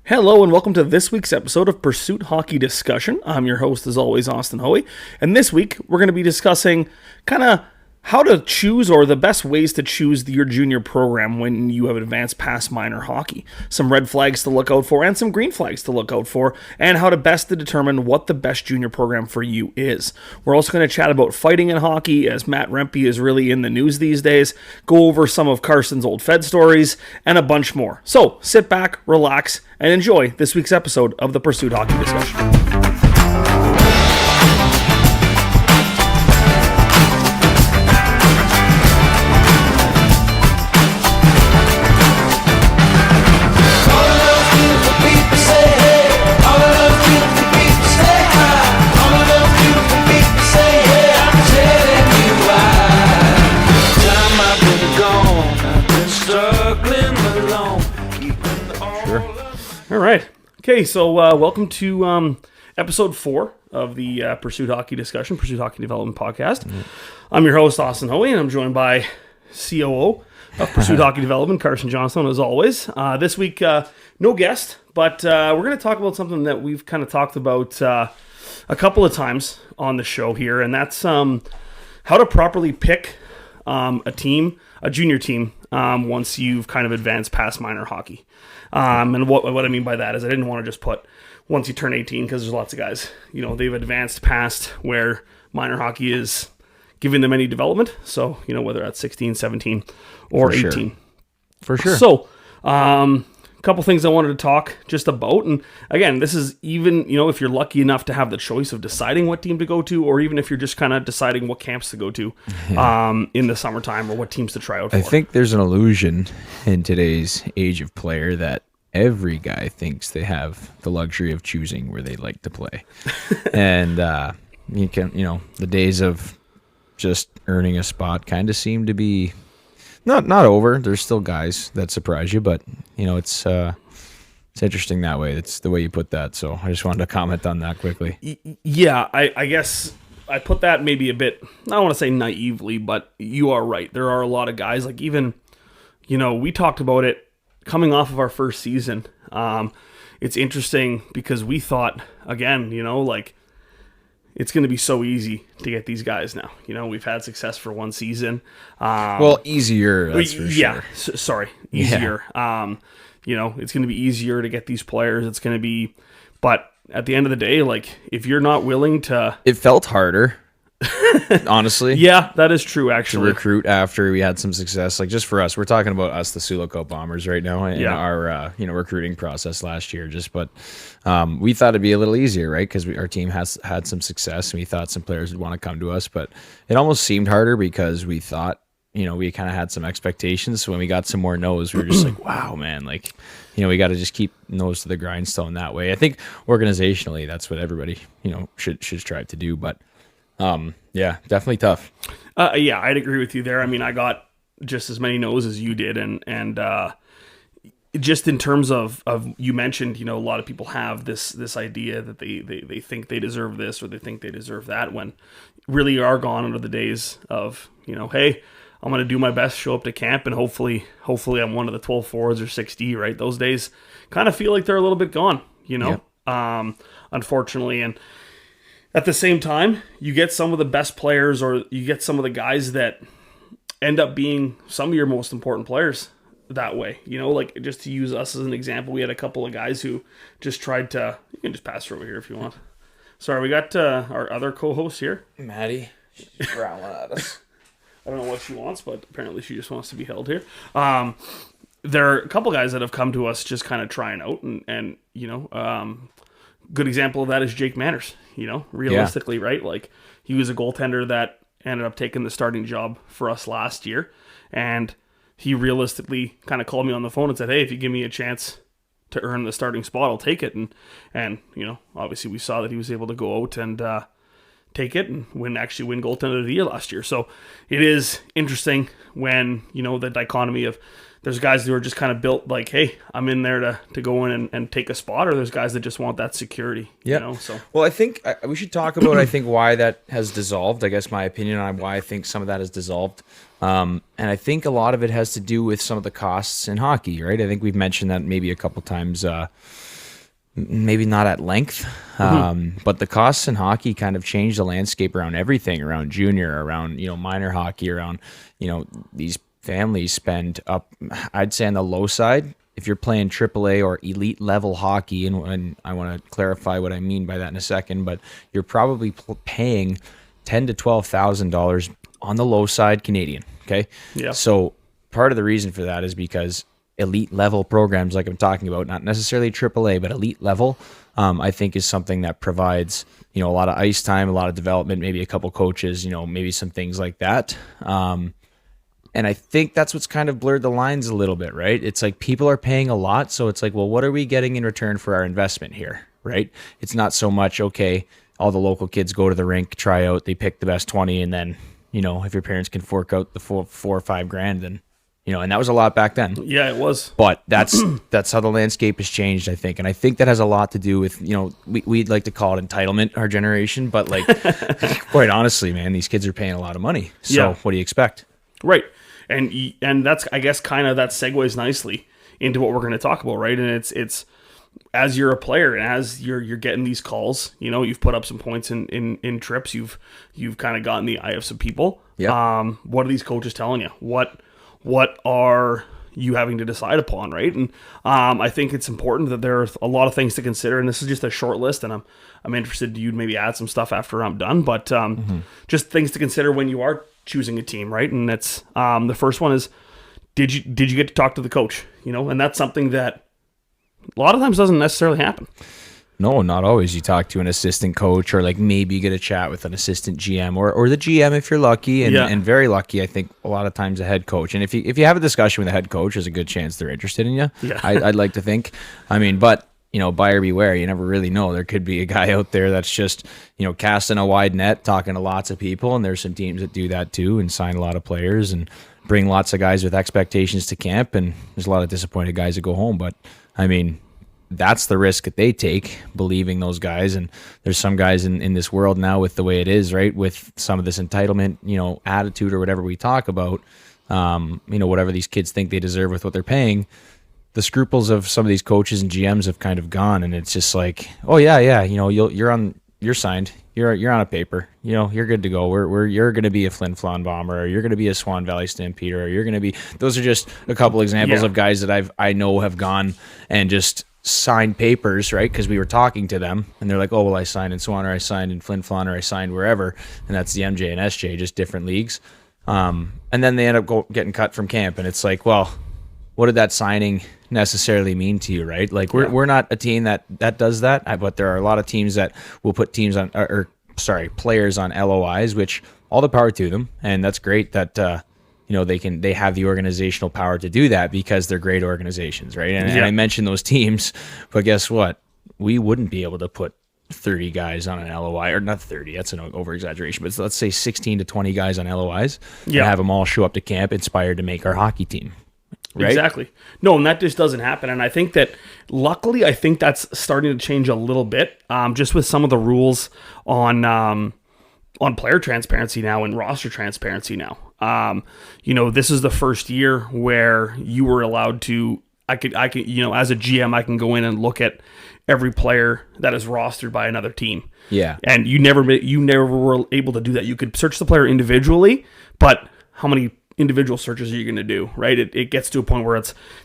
Hello and welcome to this week's episode of Pursuit Hockey Discussion. I'm your host, as always, Austen Hoey. And this week, we're going to be discussing kind of how to choose or the best ways to choose your junior program when you have advanced past minor hockey. Some red flags to look out for and some green flags to look out for, and how to best to determine what the best junior program for you is. We're also going to chat about fighting in hockey, as Matt Rempe is really in the news these days, go over some of Carson's old Fed stories, and a bunch more. So sit back, relax, and enjoy this week's episode of the Pursuit Hockey Discussion. All right. Okay, so welcome to episode 4 of the Pursuit Hockey Discussion, Pursuit Hockey Development Podcast. I'm your host, Austen Hoey, and I'm joined by COO of Pursuit Hockey Development, Carson Johnstone, as always. This week, no guest, but we're going to talk about something that we've kind of talked about a couple of times on the show here, and that's how to properly pick a junior team, once you've kind of advanced past minor hockey. And what I mean by that is I didn't want to just put once you turn 18, because there's lots of guys, they've advanced past where minor hockey is giving them any development. So, whether that's 16, 17, or 18. For sure. So, a couple things I wanted to talk just about. And again, this is even, if you're lucky enough to have the choice of deciding what team to go to, or even if you're just kind of deciding what camps to go to in the summertime, or what teams to try out for. I think there's an illusion in today's age of player that every guy thinks they have the luxury of choosing where they like to play. And the days of just earning a spot kind of seem to be not over. There's still guys that surprise you, but it's interesting that way. It's the way you put that. So I just wanted to comment on that quickly. Yeah, I guess I put that maybe a bit, I don't want to say naively, but you are right. There are a lot of guys, like even, we talked about it coming off of our first season. It's interesting because we thought, again, it's going to be so easy to get these guys now. We've had success for one season. Easier, that's for yeah, sure. Sorry, easier. Yeah. It's going to be easier to get these players. It's going to be, but at the end of the day, if you're not willing to... It felt harder, honestly. Yeah, that is true, actually. To recruit after we had some success. Just for us, we're talking about us, the Sulaco Bombers right now, and our recruiting process last year. But we thought it'd be a little easier, right? Because our team has had some success, and we thought some players would want to come to us. But it almost seemed harder because we thought, we kind of had some expectations. So when we got some more no's, we were just like, wow, man, we got to just keep nose to the grindstone that way. I think organizationally, that's what everybody, should strive to do. But yeah, definitely tough. Yeah, I'd agree with you there. I mean, I got just as many no's as you did. And just in terms of you mentioned, a lot of people have this idea that they think they deserve this or they think they deserve that, when really are gone under the days of, hey, I'm going to do my best, show up to camp, and hopefully I'm one of the 12 forwards or 6D, right? Those days kind of feel like they're a little bit gone, Yep. Unfortunately. And at the same time, you get some of the best players, or you get some of the guys that end up being some of your most important players that way. Just to use us as an example, we had a couple of guys who just tried to... You can just pass her over here if you want. Sorry, we got our other co-host here. Maddie, she's growling at us. I don't know what she wants, but apparently she just wants to be held here. There are a couple guys that have come to us just kind of trying out, and good example of that is Jake Manners. Realistically, right? He was a goaltender that ended up taking the starting job for us last year, and he realistically kind of called me on the phone and said, hey, if you give me a chance to earn the starting spot, I'll take it. And obviously we saw that he was able to go out and take it and win goaltender of the year last year. So it is interesting when, the dichotomy of there's guys who are just kind of built like, hey, I'm in there to go in and take a spot, or there's guys that just want that security. Yeah. So well, I think we should talk about why that has dissolved. I guess my opinion on why I think some of that has dissolved. And I think a lot of it has to do with some of the costs in hockey, right? I think we've mentioned that maybe a couple times, maybe not at length, but the costs in hockey kind of changed the landscape around everything, around junior, around, minor hockey, around, these families spend up, I'd say on the low side, if you're playing AAA or elite level hockey, and I want to clarify what I mean by that in a second, but you're probably paying $10,000 to $12,000 on the low side Canadian. Okay. Yeah. So part of the reason for that is because elite level programs, like I'm talking about, not necessarily AAA, but elite level, I think is something that provides, a lot of ice time, a lot of development, maybe a couple coaches, maybe some things like that. And I think that's what's kind of blurred the lines a little bit, right? It's like people are paying a lot. So it's like, well, what are we getting in return for our investment here, right? It's not so much, okay, all the local kids go to the rink, try out, they pick the best 20. And then, if your parents can fork out the $4 or $5,000, then, and that was a lot back then. Yeah, it was. But that's how the landscape has changed, I think. And I think that has a lot to do with, we'd like to call it entitlement, our generation. But like, quite honestly, man, these kids are paying a lot of money. So What do you expect? Right. And that's, I guess, kind of that segues nicely into what we're going to talk about, right? And it's as you're a player and as you're getting these calls, you've put up some points in trips, you've kind of gotten the eye of some people. Yeah. What are these coaches telling you? What are you having to decide upon, right? And I think it's important that there are a lot of things to consider, and this is just a short list, and I'm interested you maybe add some stuff after I'm done, but just things to consider when you are choosing a team, right? And it's the first one is, did you get to talk to the coach? And that's something that a lot of times doesn't necessarily happen. No, not always. You talk to an assistant coach, or like maybe you get a chat with an assistant GM or the GM if you're lucky, and very lucky. I think a lot of times a head coach. And if you have a discussion with a head coach, there's a good chance they're interested in you. Yeah. I'd like to think. But buyer beware. You never really know. There could be a guy out there that's just, casting a wide net, talking to lots of people. And there's some teams that do that too and sign a lot of players and bring lots of guys with expectations to camp. And there's a lot of disappointed guys that go home. But that's the risk that they take, believing those guys. And there's some guys in this world now with the way it is, right? With some of this entitlement, attitude or whatever we talk about, whatever these kids think they deserve with what they're paying. The scruples of some of these coaches and GMs have kind of gone, and it's just like, oh yeah, you're signed, you're on a paper, you're good to go. You're going to be a Flin Flon Bomber, or you're going to be a Swan Valley Stampeder, or you're going to be. Those are just a couple examples of guys that I know have gone and just signed papers, right? Because we were talking to them, and they're like, oh well, I signed in Swan, or I signed in Flin Flon, or I signed wherever, and that's the MJ and SJ, just different leagues. And then they end up getting cut from camp, and it's like, well, what did that signing necessarily mean to you, right? Like we're not a team that does that, but there are a lot of teams that will put teams on, players on LOIs, which all the power to them, and that's great that they have the organizational power to do that because they're great organizations, right? And I mentioned those teams, but guess what? We wouldn't be able to put 30 guys on an LOI, or not 30, that's an over exaggeration, but let's say 16 to 20 guys on LOIs and have them all show up to camp inspired to make our hockey team. Right? Exactly. No, and that just doesn't happen. And I think that, luckily, that's starting to change a little bit, just with some of the rules on player transparency now and roster transparency now. This is the first year where you were allowed to. I could, as a GM, I can go in and look at every player that is rostered by another team. Yeah. And you never were able to do that. You could search the player individually, but how many individual searches are you going to do, right? It gets to a point where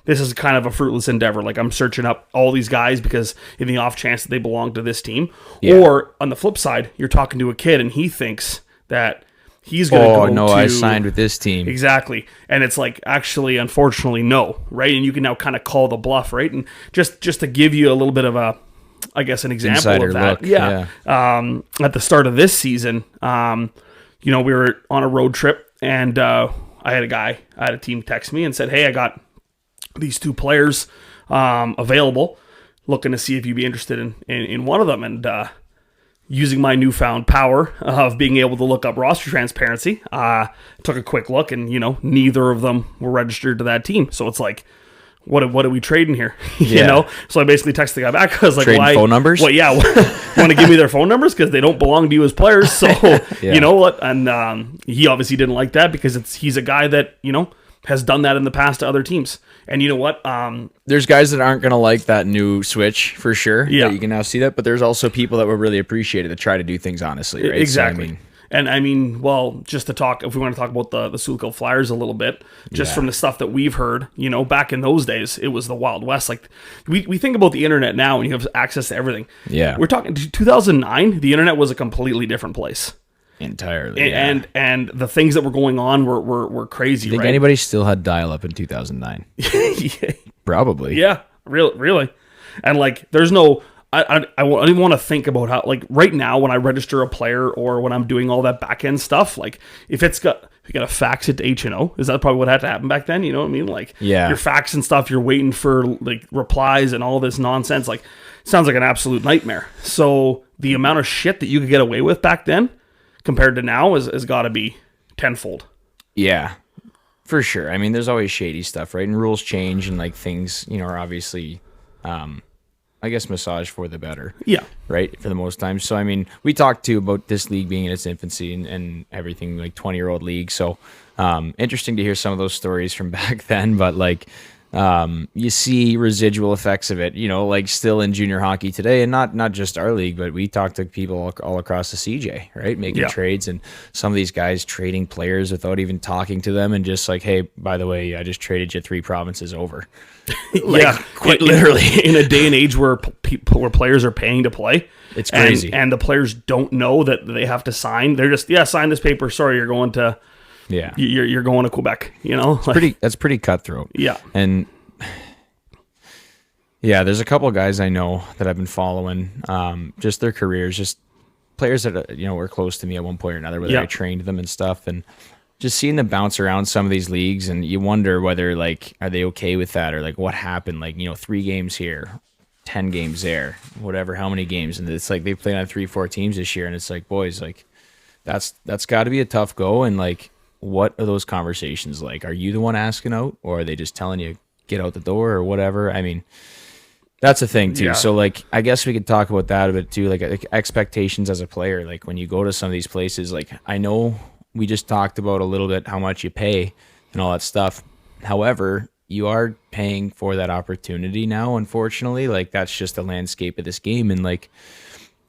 this is kind of a fruitless endeavor. Like, I'm searching up all these guys because in the off chance that they belong to this team. Yeah. Or on the flip side, you're talking to a kid and he thinks that he's going to go no, I signed with this team. Exactly. And it's like, actually, unfortunately, no, right? And you can now kind of call the bluff, right? And just to give you a little bit of an example insider of that. Look. Yeah. At the start of this season, we were on a road trip, and I had a team text me and said, hey, I got these two players available, looking to see if you'd be interested in one of them. And using my newfound power of being able to look up roster transparency, took a quick look, and neither of them were registered to that team. So it's like, what are we trading here? So I basically texted the guy back. I was like, trading why phone numbers? Well, yeah, want to give me their phone numbers because they don't belong to you as players. So you know what? And he obviously didn't like that because he's a guy that has done that in the past to other teams. And you know what? There's guys that aren't going to like that new switch for sure. Yeah. That you can now see that. But there's also people that would really appreciate it to try to do things honestly, right? Exactly. So, just to talk, if we want to talk about the Sulaco Flyers a little bit, just from the stuff that we've heard, back in those days, it was the Wild West. Like, we think about the internet now and you have access to everything. Yeah. We're talking 2009, the internet was a completely different place. Entirely. And the things that were going on were crazy. I think anybody still had dial-up in 2009. Yeah. Probably. Yeah, really. And like, there's no, I don't even want to think about how, like, right now when I register a player or when I'm doing all that back end stuff, like, if you got to fax it to H&O, is that probably what had to happen back then? You know what I mean? Like, yeah, you're faxing stuff, you're waiting for like replies and all this nonsense. Like, sounds like an absolute nightmare. So the amount of shit that you could get away with back then compared to now has got to be tenfold. Yeah, for sure. I mean, there's always shady stuff, right? And rules change and like things, are obviously, I guess, massaged for the better. Yeah. Right? For the most time. So, I mean, we talked too about this league being in its infancy and everything, like 20-year-old league. So, interesting to hear some of those stories from back then, but like, you see residual effects of it, like still in junior hockey today, and not just our league, but we talk to people all across the CJ, right? Making trades, and some of these guys trading players without even talking to them, and just like, hey, by the way, I just traded you 3 provinces over. Like, quite literally, in a day and age where players are paying to play, it's crazy, and the players don't know that they have to sign. They're just sign this paper. Sorry, you're going to. Yeah, you're going to Quebec. That's pretty cutthroat. Yeah, and yeah, there's a couple of guys I know that I've been following, just their careers, just players that were close to me at one point or another, whether I trained them and stuff, and just seeing them bounce around some of these leagues, and you wonder whether like, are they okay with that, or like what happened? Like 3 games here, 10 games there, whatever, how many games, and it's like they played on 3-4 teams this year, and it's like, boys, like that's got to be a tough go, and like, what are those conversations like? Are you the one asking out, or are they just telling you get out the door or whatever? I mean, that's a thing too. Yeah. So like, I guess we could talk about that a bit too, like expectations as a player. Like when you go to some of these places, like I know we just talked about a little bit how much you pay and all that stuff. However, you are paying for that opportunity now, unfortunately. Like that's just the landscape of this game. And like,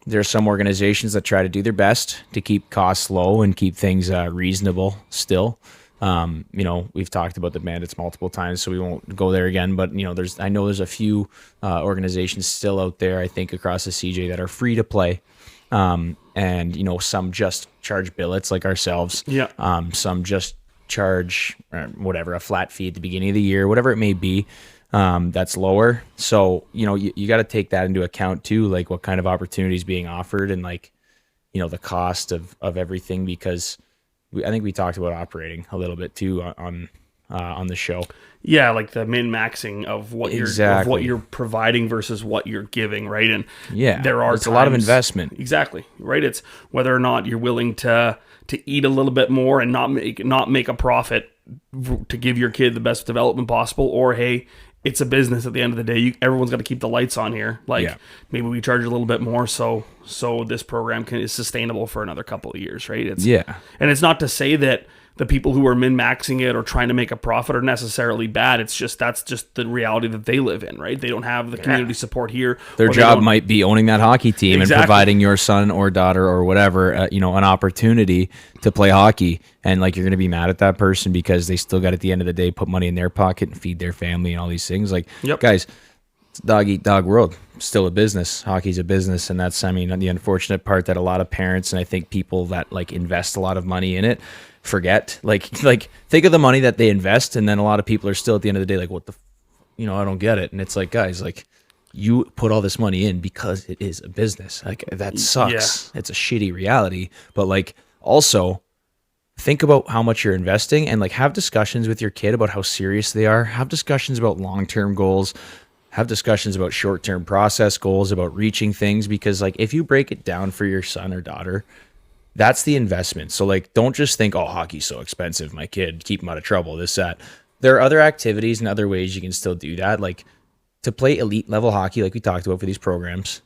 there are some organizations that try to do their best to keep costs low and keep things reasonable still. We've talked about the Bandits multiple times, so we won't go there again. But, I know there's a few organizations still out there, I think, across the CJ that are free to play. And, some just charge billets like ourselves. Yeah. Some just charge a flat fee at the beginning of the year, whatever it may be. That's lower. So, you got to take that into account too, like what kind of opportunities being offered and like, the cost of everything, because I think we talked about operating a little bit too on the show. Yeah. Like the min-maxing of what you're providing versus what you're giving. Right. And it's a lot of investment. Exactly. Right. It's whether or not you're willing to eat a little bit more and not make a profit to give your kid the best development possible, or, hey, it's a business at the end of the day. Everyone's got to keep the lights on here. Like maybe we charge a little bit more so this program is sustainable for another couple of years, right? And it's not to say that the people who are min-maxing it or trying to make a profit are necessarily bad. It's just that's just the reality that they live in, right? They don't have the community support here. Their job might be owning that hockey team and providing your son or daughter or whatever, an opportunity to play hockey. And like, you're going to be mad at that person because they still got, at the end of the day, put money in their pocket and feed their family and all these things. Like, guys, it's a dog-eat-dog world. Still a business. Hockey's a business. And that's, the unfortunate part that a lot of parents, and I think people that like invest a lot of money in it, forget. Like think of the money that they invest, and then a lot of people are still at the end of the day like, what the I don't get it. And it's like, guys, like, you put all this money in because it is a business. Like, that sucks. It's a shitty reality. But like, also think about how much you're investing, and like, have discussions with your kid about how serious they are. Have discussions about long-term goals. have discussions about short-term process goals, about reaching things, because like if you break it down for your son or daughter, that's the investment. So like, don't just think, oh, hockey's so expensive, my kid, keep him out of trouble, this, that. There are other activities and other ways you can still do that. Like to play elite level hockey, like we talked about for these programs,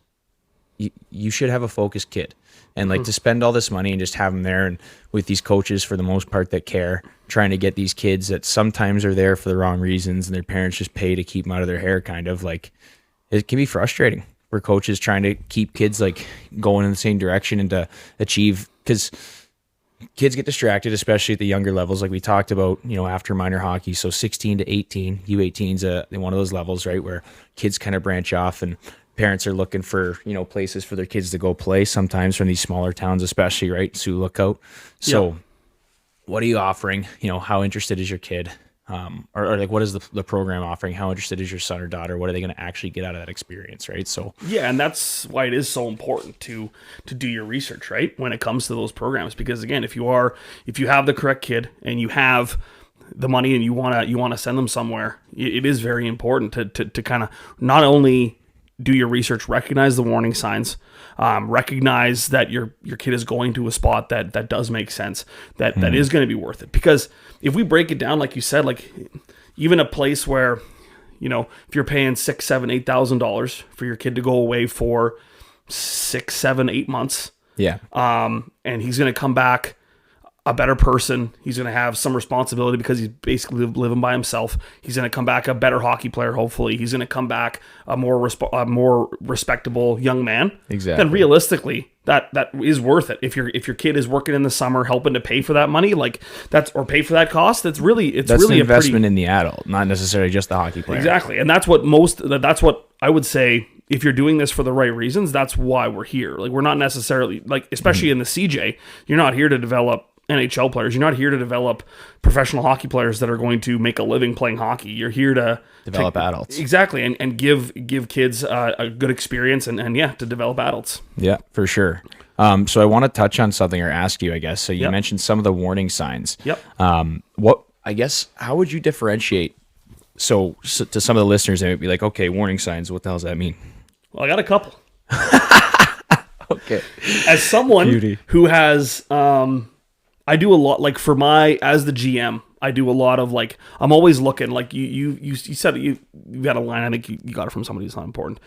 you should have a focused kid. And like to spend all this money and just have them there, and with these coaches for the most part that care, trying to get these kids that sometimes are there for the wrong reasons and their parents just pay to keep them out of their hair, kind of like, it can be frustrating for coaches trying to keep kids like going in the same direction and to achieve, because kids get distracted, especially at the younger levels, like we talked about, after minor hockey. So 16 to 18, U18's one of those levels, right, where kids kind of branch off and parents are looking for, places for their kids to go play, sometimes from these smaller towns, especially, right? Sioux Lookout. So what are you offering? How interested is your kid? Or like, what is the program offering? How interested is your son or daughter? What are they going to actually get out of that experience, right? So yeah, and that's why it is so important to do your research, right, when it comes to those programs. Because again, if you have the correct kid and you have the money and you want to send them somewhere, it is very important to kind of not only do your research, recognize the warning signs, recognize that your kid is going to a spot that does make sense, that is going to be worth it. Because if we break it down, like you said, like even a place where, if you're paying $6,000, $7,000, $8,000 for your kid to go away for 6, 7, 8 months, and he's going to come back a better person. He's going to have some responsibility because he's basically living by himself. He's going to come back a better hockey player, hopefully. He's going to come back a more respectable young man. Exactly. Then realistically, that is worth it. If your kid is working in the summer helping to pay for that money, like or pay for that cost, that's really an investment in the adult, not necessarily just the hockey player. Exactly. And that's what I would say. If you're doing this for the right reasons, that's why we're here. Like, we're not necessarily, like, especially in the CJ, you're not here to develop NHL players. You're not here to develop professional hockey players that are going to make a living playing hockey. You're here to develop adults. Exactly. And give kids a good experience and to develop adults. Yeah, for sure. So I want to touch on something, or ask you, I guess. So you mentioned some of the warning signs. Yep. How would you differentiate? So to some of the listeners, they might be like, okay, warning signs, what the hell does that mean? Well, I got a couple. Okay. As someone who has, I do a lot, like as the GM, I do a lot of like, I'm always looking, like you said, you got a line, I think you got it from somebody who's not important.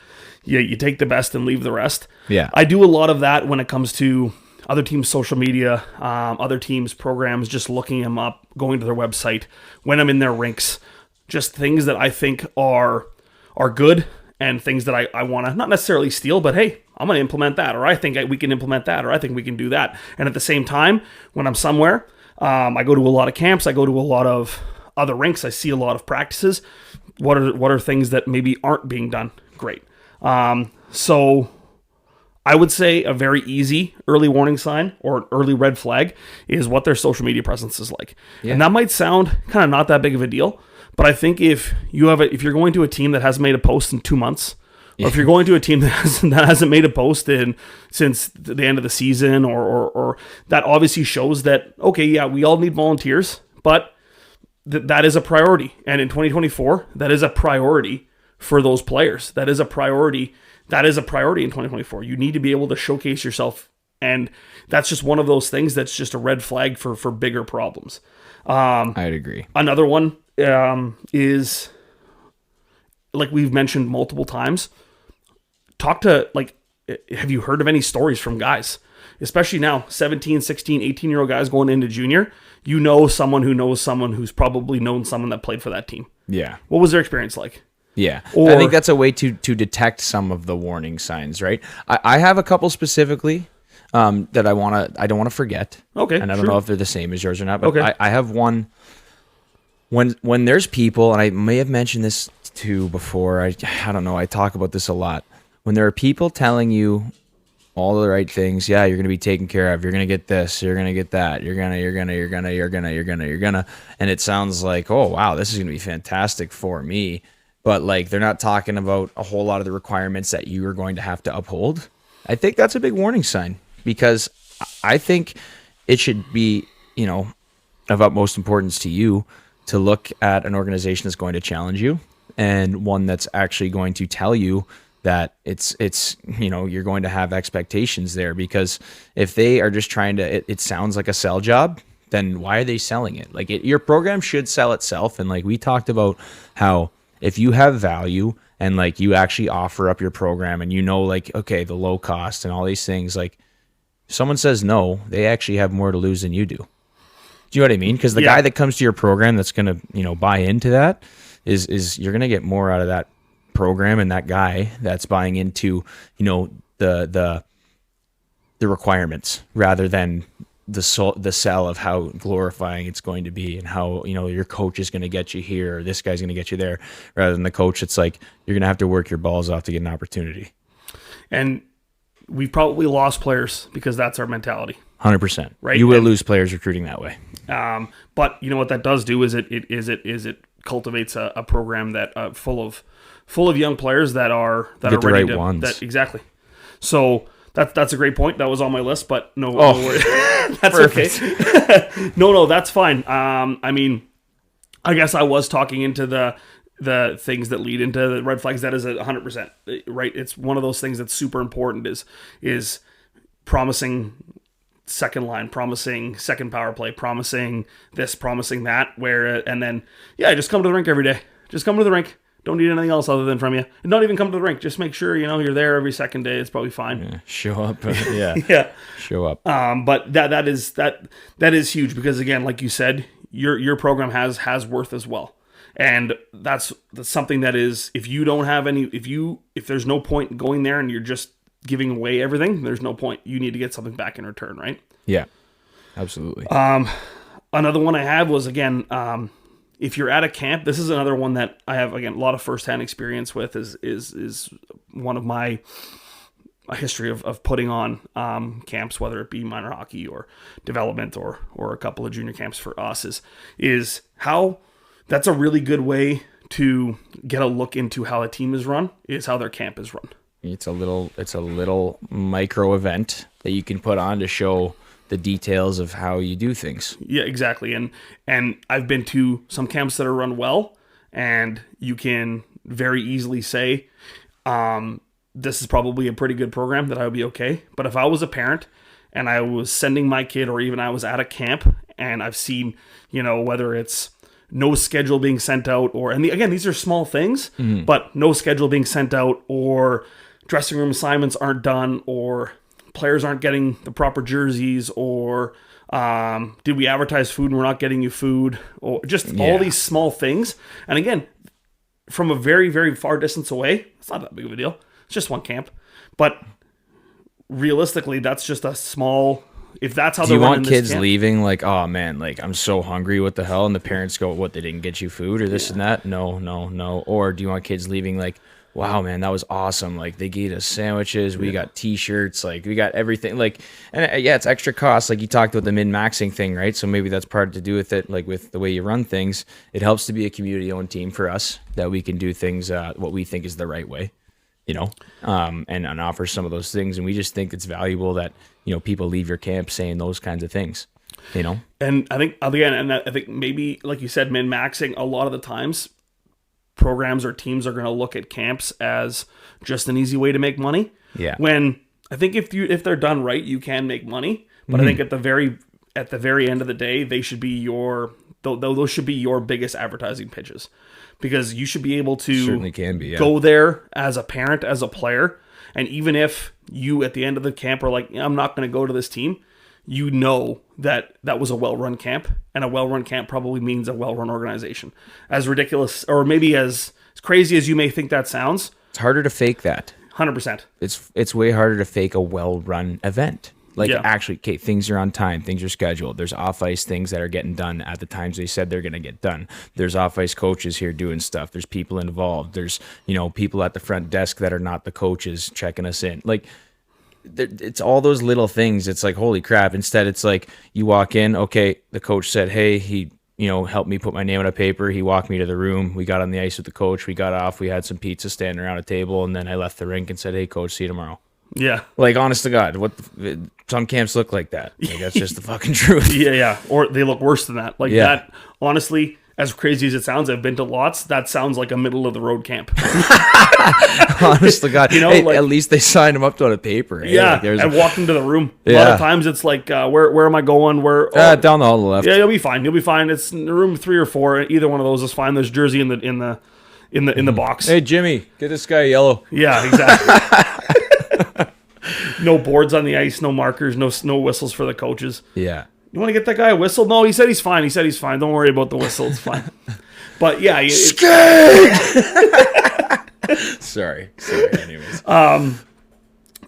Yeah, you take the best and leave the rest. Yeah. I do a lot of that when it comes to other teams' social media, other teams' programs, just looking them up, going to their website, when I'm in their rinks, just things that I think are good and things that I want to not necessarily steal, but hey, I'm going to implement that, or I think we can implement that, or I think we can do that. And at the same time, when I'm somewhere, I go to a lot of camps, I go to a lot of other rinks, I see a lot of practices. What are things that maybe aren't being done great? So I would say a very easy early warning sign or an early red flag is what their social media presence is like. Yeah. And that might sound kind of not that big of a deal, but I think if you're going to a team that hasn't made a post in 2 months, or if you're going to a team that hasn't made a post since the end of the season, or that obviously shows that, okay, yeah, we all need volunteers, but that is a priority. And in 2024, that is a priority for those players. That is a priority. That is a priority in 2024. You need to be able to showcase yourself. And that's just one of those things that's just a red flag for bigger problems. I'd agree. Another one is, like we've mentioned multiple times, have you heard of any stories from guys? Especially now, 17, 16, 18-year-old guys going into junior, someone who knows someone who's probably known someone that played for that team. Yeah. What was their experience like? Yeah. I think that's a way to detect some of the warning signs, right? I have a couple specifically that I don't want to forget. Okay. And I don't know if they're the same as yours or not, but okay. I have one. When there's people, and I may have mentioned this too before, I don't know, I talk about this a lot. When there are people telling you all the right things, yeah, you're going to be taken care of, you're going to get this, you're going to get that, you're going to, and it sounds like, oh, wow, this is going to be fantastic for me. But like, they're not talking about a whole lot of the requirements that you are going to have to uphold. I think that's a big warning sign, because I think it should be, of utmost importance to you to look at an organization that's going to challenge you and one that's actually going to tell you that it's you're going to have expectations there. Because if they are just trying to, it sounds like a sell job, then why are they selling it? Like your program should sell itself. And like we talked about how if you have value and like you actually offer up your program and like, okay, the low cost and all these things, like if someone says no, they actually have more to lose than you do. Do you know what I mean? Because the guy that comes to your program that's going to, buy into that is you're going to get more out of that program and that guy that's buying into, the requirements rather than the sell of how glorifying it's going to be and how, your coach is going to get you here or this guy's going to get you there, rather than the coach. It's like, you're going to have to work your balls off to get an opportunity. And we've probably lost players because that's our mentality. 100%. Right. You will lose players recruiting that way. But you know what that does do is it cultivates a program that full of young players that are ready the right to ones. That exactly. So that's a great point. That was on my list, but no worries. That's perfect. Okay. No, that's fine. I mean, I guess I was talking into the things that lead into the red flags. That is 100% right. It's one of those things that's super important. Is promising second line, promising second power play, promising this, promising that. And then just come to the rink every day. Just come to the rink. Don't need anything else other than from you. And don't even come to the rink. Just make sure you're there every second day. It's probably fine. Yeah, show up. Show up. But that is huge because again, like you said, your program has worth as well. And that's something that is, if you don't have any, if there's no point in going there and you're just giving away everything, there's no point. You need to get something back in return, right? Yeah, absolutely. Another one I had was, again, if you're at a camp, this is another one that I have, again, a lot of firsthand experience with is one of my history of putting on camps, whether it be minor hockey or development or a couple of junior camps for us is how that's a really good way to get a look into how a team is run, is how their camp is run. It's a little micro event that you can put on to show the details of how you do things. Yeah, exactly. And I've been to some camps that are run well, and you can very easily say, this is probably a pretty good program that I would be okay. But if I was a parent and I was sending my kid, or even I was at a camp and I've seen, whether it's no schedule being sent out again, these are small things, but no schedule being sent out, or dressing room assignments aren't done, or players aren't getting the proper jerseys, or did we advertise food and we're not getting you food, or just all these small things. And again, from a very, very far distance away, it's not that big of a deal. It's just one camp. But realistically, that's just a small... If that's how do you want kids camp, leaving like, oh man, like I'm so hungry, what the hell? And the parents go, what, they didn't get you food or this and that? No. Or do you want kids leaving like, wow, man, that was awesome. Like they gave us sandwiches, we got t-shirts, like we got everything. Like, and it's extra cost. Like you talked about the min-maxing thing, right? So maybe that's part to do with it. Like with the way you run things, it helps to be a community-owned team for us, that we can do things what we think is the right way, and offer some of those things. And we just think it's valuable that, people leave your camp saying those kinds of things, And I think maybe, like you said, min-maxing, a lot of the times programs or teams are going to look at camps as just an easy way to make money. Yeah. When I think if they're done right, you can make money. But I think at the very end of the day, they should be those should be your biggest advertising pitches, because you should be able to certainly can be, go there as a parent, as a player. And even if you at the end of the camp are like, I'm not going to go to this team, that was a well-run camp, and a well-run camp probably means a well-run organization. As ridiculous, or maybe as crazy as you may think that sounds, it's harder to fake that. 100%. It's way harder to fake a well-run event. Like, actually, okay, things are on time, things are scheduled. There's off-ice things that are getting done at the times they said they're going to get done. There's off-ice coaches here doing stuff. There's people involved. There's, people at the front desk that are not the coaches checking us in. Like, it's all those little things. It's like, holy crap. Instead, it's like you walk in, okay, the coach said, hey, he, helped me put my name on a paper. He walked me to the room. We got on the ice with the coach. We got off. We had some pizza standing around a table. And then I left the rink and said, hey, coach, see you tomorrow. Yeah. Like, honest to God, some camps look like that. Like, that's just the fucking truth. Yeah. Or they look worse than that. Like that, honestly, as crazy as it sounds, I've been to lots. That sounds like a middle of the road camp. Honest to God, You know, hey, like- at least they signed him up on a paper. Hey? Yeah, Like, there's and walk into the room. A lot of times it's like, where am I going? Where? down the hall to the left. Yeah, you'll be fine. You'll be fine. It's in room 3 or 4. Either one of those is fine. There's jersey in the box. Hey Jimmy, get this guy yellow. Yeah, exactly. No boards on the ice, no markers, no whistles for the coaches. Yeah. You want to get that guy a whistle? No, he said he's fine. Don't worry about the whistle. It's fine. But yeah, Sorry. Anyways.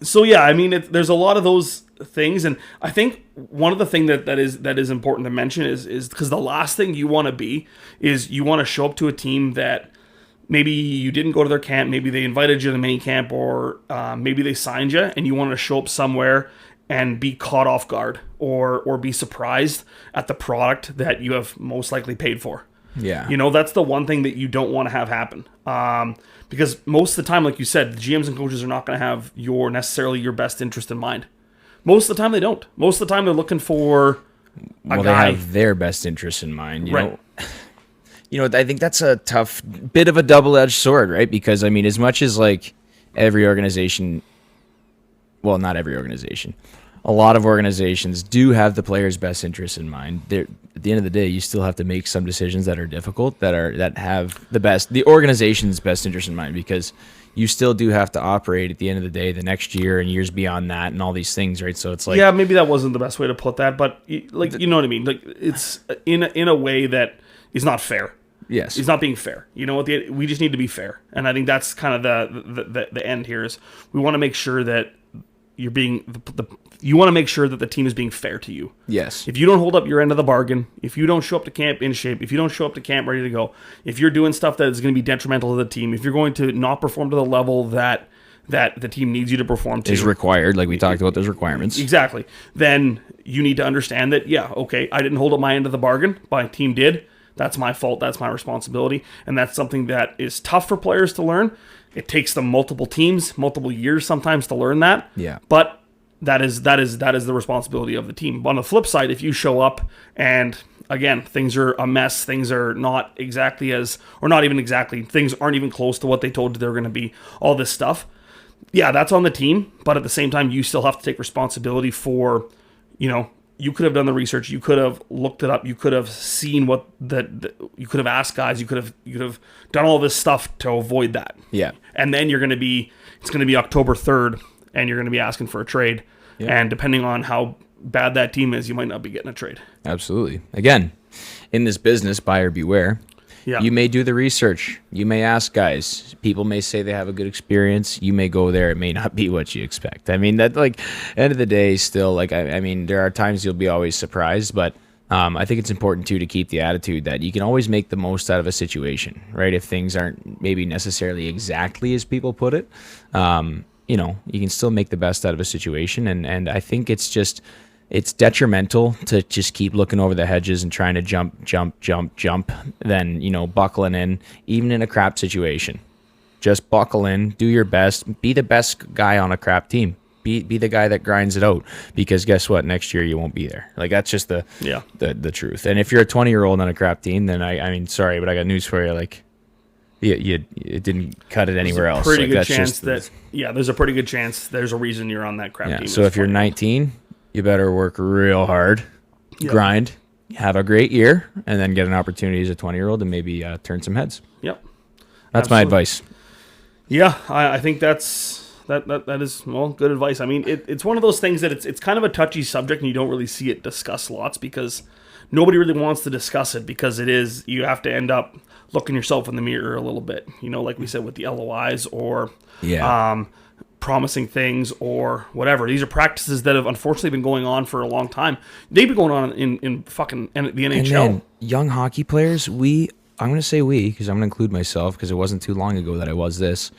So yeah, I mean, there's a lot of those things, and I think one of the thing that is important to mention is because the last thing you want to be is you want to show up to a team that maybe you didn't go to their camp, maybe they invited you to the mini camp, or maybe they signed you, and you want to show up somewhere and be caught off guard or be surprised at the product that you have most likely paid for. Yeah. You know, that's the one thing that you don't want to have happen. Because most of the time, like you said, the GMs and coaches are not going to have necessarily your best interest in mind. Most of the time, they don't. Most of the time, they're looking for a guy. They have their best interest in mind. Right. You know, I think that's a tough bit of a double-edged sword, right? Because, I mean, as much as, like, every organization, well, not every organization, a lot of organizations do have the player's best interest in mind. At the end of the day, you still have to make some decisions that are difficult, that have the organization's best interest in mind, because you still do have to operate at the end of the day, the next year and years beyond that, and all these things, right? So it's like, yeah, maybe that wasn't the best way to put that, but like, you know what I mean? Like, it's in a way that is not fair. yes, It's not being fair. You know what? We just need to be fair, and I think that's kind of the end here. Is we want to make sure that you're being you want to make sure that the team is being fair to you. yes, If you don't hold up your end of the bargain, if you don't show up to camp in shape, if you don't show up to camp ready to go, if you're doing stuff that is going to be detrimental to the team, if you're going to not perform to the level that the team needs you to perform to, is required, like we talked about those requirements. exactly, then you need to understand that, yeah, okay, I didn't hold up my end of the bargain, my team did. That's my fault. That's my responsibility. And that's something that is tough for players to learn. It takes them multiple teams, multiple years sometimes to learn that. Yeah. But that is the responsibility of the team. But on the flip side, if you show up and again, things are a mess, things are not exactly things aren't even close to what they told you they were going to be, all this stuff. Yeah, that's on the team, but at the same time, you still have to take responsibility for, you know, you could have done the research, you could have looked it up, you could have seen you could have asked guys, you could have done all this stuff to avoid that. Yeah. And then it's going to be October 3rd, and you're going to be asking for a trade. Yeah. And depending on how bad that team is, you might not be getting a trade. Absolutely. Again, in this business, buyer beware. Yeah. You may do the research. You may ask guys. People may say they have a good experience. You may go there. It may not be what you expect. I mean, that, like, end of the day, still, like, I mean, there are times you'll be always surprised, but I think it's important, too, to keep the attitude that you can always make the most out of a situation, right? If things aren't maybe necessarily exactly as people put it, you know, you can still make the best out of a situation. And I think it's detrimental to just keep looking over the hedges and trying to jump, then, you know, buckling in, even in a crap situation. Just buckle in, do your best, be the best guy on a crap team. Be the guy that grinds it out, because guess what? Next year you won't be there. Like, that's just the truth. And if you're a 20-year-old on a crap team, then I mean, sorry, but I got news for you. Like, you didn't cut it anywhere else. There's a pretty good chance there's a reason you're on that crap team. So if you're 19, you better work real hard, grind, have a great year, and then get an opportunity as a 20-year-old and maybe turn some heads. Yep. That's my advice. Yeah, I think that is, well, good advice. I mean, it's one of those things that it's kind of a touchy subject, and you don't really see it discussed lots because nobody really wants to discuss it, because you have to end up looking yourself in the mirror a little bit, you know, like we said with the LOIs or promising things or whatever. These are practices that have unfortunately been going on for a long time. They've been going on in fucking the NHL. And then young hockey players, I'm going to say because I'm going to include myself, because it wasn't too long ago that I was this.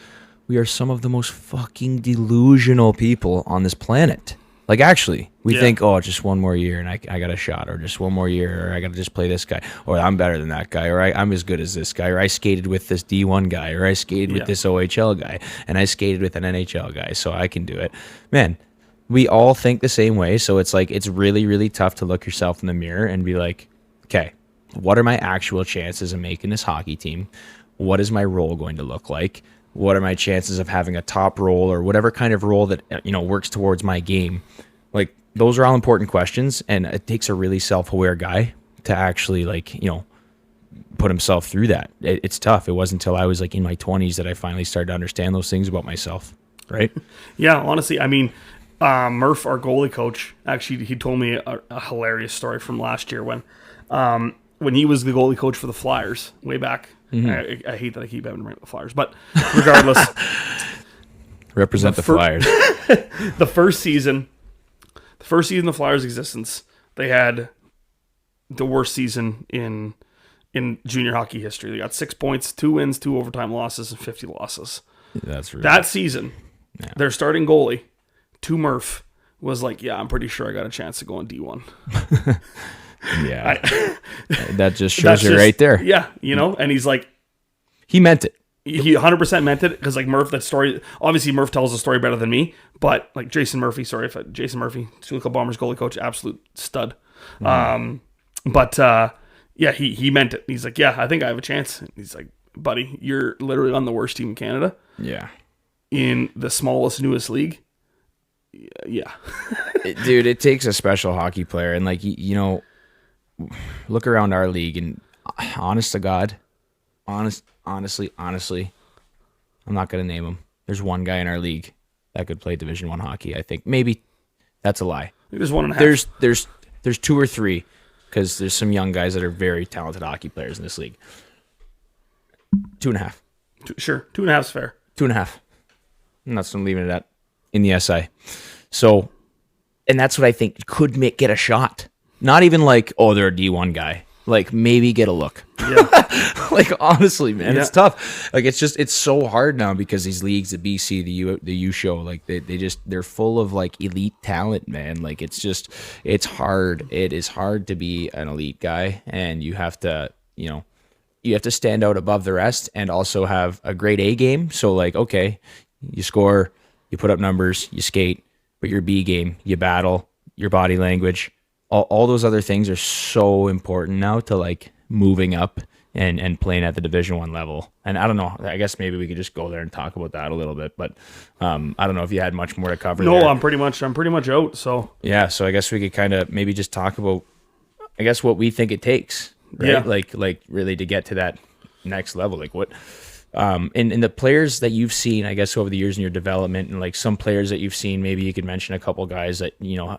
We are some of the most fucking delusional people on this planet. Like, actually, we think, oh, just one more year and I got a shot, or just one more year, or I got to just play this guy, or I'm better than that guy, or I'm as good as this guy, or I skated with this D1 guy, or I skated with this OHL guy, and I skated with an NHL guy, so I can do it. Man, we all think the same way, so it's like, it's really, really tough to look yourself in the mirror and be like, okay, what are my actual chances of making this hockey team? What is my role going to look like? What are my chances of having a top role or whatever kind of role that, works towards my game? Like, those are all important questions, and it takes a really self-aware guy to actually, put himself through that. It's tough. It wasn't until I was in my 20s that I finally started to understand those things about myself, right? Yeah, honestly, I mean, Murph, our goalie coach, actually, he told me a hilarious story from last year when he was the goalie coach for the Flyers way back. Mm-hmm. I hate that I keep having to bring up the Flyers, but regardless. Represent the Flyers. The first season of the Flyers' existence, they had the worst season in junior hockey history. They got 6 points, 2 wins, 2 overtime losses, and 50 losses. That's really that season. Yeah. Their starting goalie, to Murph, was like, "Yeah, I'm pretty sure I got a chance to go on D1." Yeah, that just shows you right there. Yeah, and he's like, he meant it. He 100% meant it, because Murph, that story, obviously Murph tells the story better than me, but Jason Murphy, Sulaco Bombers goalie coach, absolute stud. Mm. Yeah, he meant it. He's like, "Yeah, I think I have a chance." And he's like, "Buddy, you're literally on the worst team in Canada. Yeah. In the smallest, newest league." Yeah. Dude, it takes a special hockey player. And look around our league, and honest to God, honestly, I'm not going to name him. There's one guy in our league that could play Division I hockey. I think maybe that's a lie. There's 1.5. There's 2 or 3, because there's some young guys that are very talented hockey players in this league. 2.5. Sure. 2.5 is fair. 2.5. And that's what I'm leaving it at in the SI. So, and that's what I think could get a shot. Not even they're a D1 guy. Maybe get a look. Yeah. Honestly, man, It's tough. It's so hard now, because these leagues, the BC, the U show, they're full of elite talent, man. It's hard. It is hard to be an elite guy, and you have to, you have to stand out above the rest and also have a great A game. So okay, you score, you put up numbers, you skate, but your B game, you battle, your body language, all those other things are so important now to moving up and playing at the Division I level. And I don't know, I guess maybe we could just go there and talk about that a little bit, but I don't know if you had much more to cover. No, there. I'm pretty much out. So yeah, so I guess we could kind of maybe just talk about, I guess, what we think it takes, right? Yeah. Really to get to that next level. What and the players that you've seen, I guess, over the years in your development, and some players that you've seen, maybe you could mention a couple guys that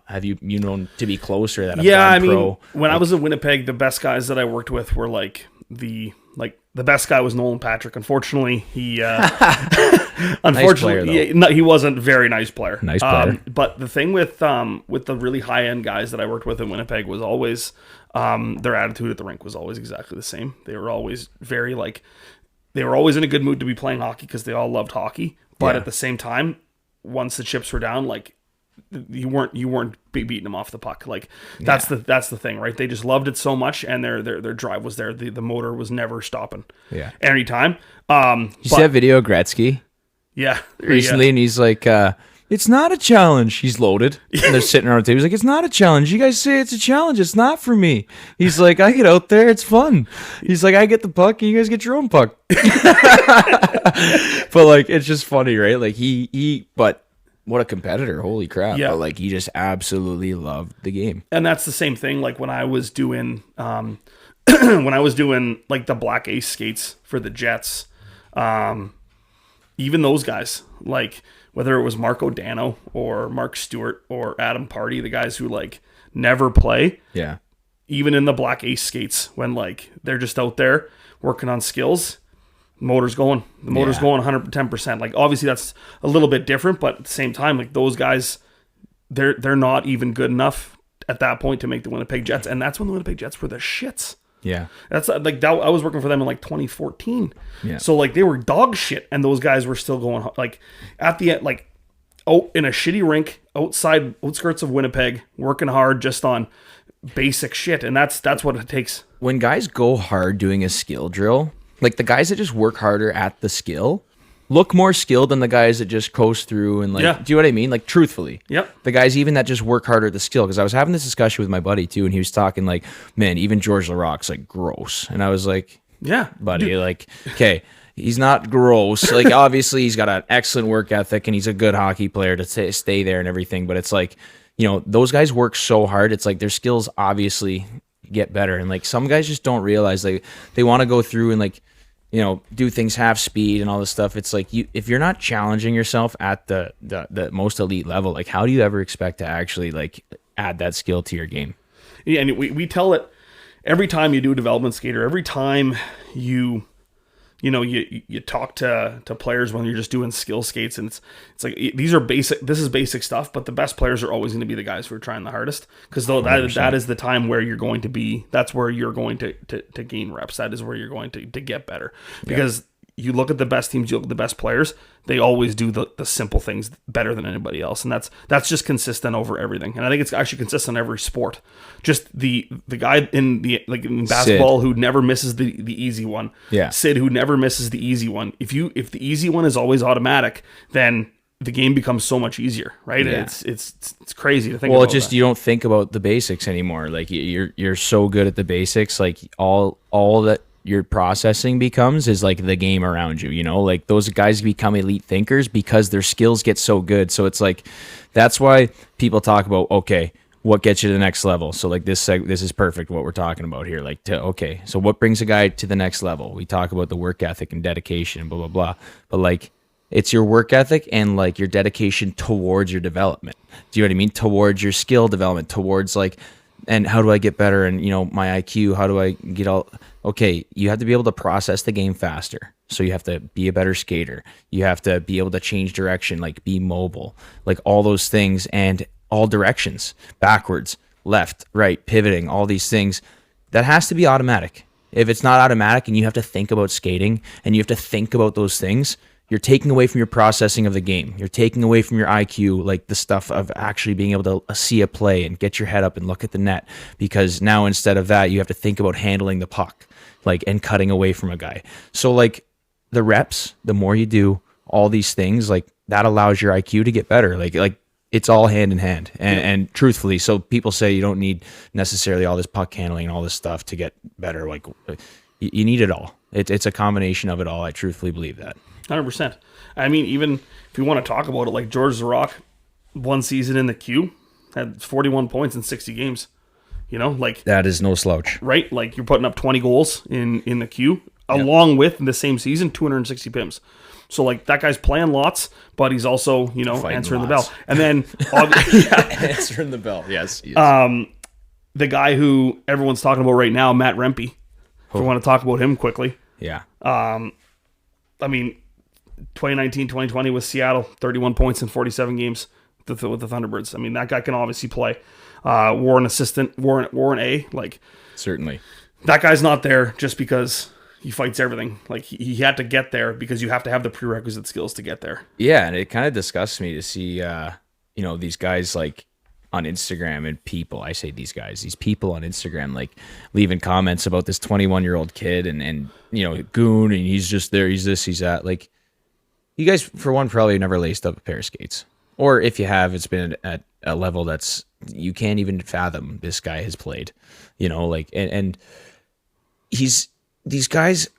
have you known to be closer that have gone pro. When I was in Winnipeg, the best guys that I worked with were the best guy was Nolan Patrick. Unfortunately, he he wasn't a very nice player. Nice player. But the thing with the really high end guys that I worked with in Winnipeg was always their attitude at the rink was always exactly the same. They were always very they were always in a good mood to be playing hockey, because they all loved hockey. But at the same time, once the chips were down, you weren't beating them off the puck. That's the thing, right? They just loved it so much, and their drive was there. The motor was never stopping. Yeah. Anytime. You see that video of Gretzky? Yeah. Recently, and he's like, "It's not a challenge." He's loaded, and they're sitting around the table. He's like, "It's not a challenge. You guys say it's a challenge. It's not for me." He's like, "I get out there. It's fun." He's like, "I get the puck, and you guys get your own puck." But it's just funny, right? But what a competitor. Holy crap. Yeah. But he just absolutely loved the game. And that's the same thing. When I was doing, the Black Ace skates for the Jets, even those guys, whether it was Marco Dano or Mark Stewart or Adam Party, the guys who never play. Yeah. Even in the Black Ace skates, when they're just out there working on skills, motor's going. The motor's going 110%. Obviously that's a little bit different, but at the same time, those guys, they're not even good enough at that point to make the Winnipeg Jets, and that's when the Winnipeg Jets were the shits. Yeah. That's that. I was working for them in 2014. Yeah. So they were dog shit, and those guys were still going at the end, in a shitty rink outside outskirts of Winnipeg, working hard just on basic shit, and that's what it takes. When guys go hard doing a skill drill, the guys that just work harder at the skill, look more skilled than the guys that just coast through and like, do you know what I mean? Like, truthfully. Yep. The guys even that just work harder at the skill. Because I was having this discussion with my buddy too, and he was talking like, man, even George Larocque's like gross. And I was like, yeah, buddy, like, okay, he's not gross. Like, obviously he's got an excellent work ethic and he's a good hockey player to stay there and everything. But it's like, you know, those guys work so hard. It's like their skills obviously get better. And like some guys just don't realize they want to go through and like, you know, do things half speed and all this stuff. It's like if you're not challenging yourself at the most elite level, like how do you ever expect to actually like add that skill to your game? Yeah, and we tell it every time you do a development skater, every time you talk to players when you're just doing skill skates, and it's like this is basic stuff, but the best players are always going to be the guys who are trying the hardest, because that is the time where you're going to be, that's where you're going to gain reps. That is where you're going to get better, because you look at the best teams, you look at the best players, they always do the simple things better than anybody else. And that's just consistent over everything. And I think it's actually consistent in every sport. Just the guy in basketball who never misses the easy one. Yeah. Sid, who never misses the easy one. If the easy one is always automatic, then the game becomes so much easier, right? Yeah. It's crazy to think about. Well, you don't think about the basics anymore. Like you're so good at the basics, like all that your processing becomes is like the game around you, you know, like those guys become elite thinkers because their skills get so good. So it's like, that's why people talk about, okay, what gets you to the next level? So like this is perfect what we're talking about here. Like, okay, so what brings a guy to the next level? We talk about the work ethic and dedication and blah, blah, blah. But like, it's your work ethic and like your dedication towards your development. Do you know what I mean? Towards your skill development, towards like, and how do I get better? And, you know, my IQ, how do I get all... Okay, you have to be able to process the game faster. So you have to be a better skater. You have to be able to change direction, like be mobile, like all those things, and all directions, backwards, left, right, pivoting, all these things. That has to be automatic. If it's not automatic and you have to think about skating and you have to think about those things, you're taking away from your processing of the game. You're taking away from your IQ, like the stuff of actually being able to see a play and get your head up and look at the net. Because now instead of that, you have to think about handling the puck, like, and cutting away from a guy. So like the reps, the more you do all these things, like that allows your IQ to get better. Like it's all hand in hand. And truthfully, so people say you don't need necessarily all this puck handling and all this stuff to get better. Like you need it all. It's a combination of it all. I truthfully believe that. 100%. I mean, even if you want to talk about it, like George Larocque, one season in the queue, had 41 points in 60 games. You know, like... That is no slouch. Right? Like, you're putting up 20 goals in the queue, along with, in the same season, 260 PIMs. So, like, that guy's playing lots, but he's also, you know, fighting answering lots. The bell. And then... Answering the bell, yes. The guy who everyone's talking about right now, Matt Rempe. If we want to talk about him quickly. Yeah. I mean... 2019-2020 with Seattle, 31 points in 47 games with the Thunderbirds. I mean, that guy can obviously play. Warren A, like... Certainly. That guy's not there just because he fights everything. Like, he had to get there because you have to have the prerequisite skills to get there. Yeah, and it kind of disgusts me to see, you know, these guys, like, on Instagram and these people on Instagram, like, leaving comments about this 21-year-old kid and, you know, goon, and he's just there, he's this, he's that. Like, you guys, for one, probably never laced up a pair of skates. Or if you have, it's been at a level that's, you can't even fathom this guy has played. You know, like, and these guys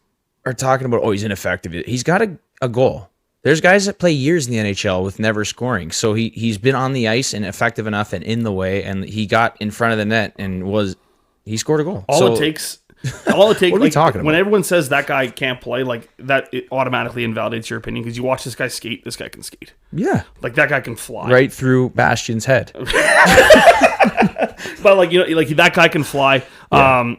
are talking about, oh, he's ineffective. He's got a goal. There's guys that play years in the NHL with never scoring. So he's been on the ice and effective enough and in the way, and he got in front of the net and he scored a goal. All it takes... what are we talking about? When everyone says that guy can't play, like that, it automatically invalidates your opinion because you watch this guy skate. This guy can skate. Yeah, like that guy can fly right through Bastian's head. But like, you know, like that guy can fly. Yeah.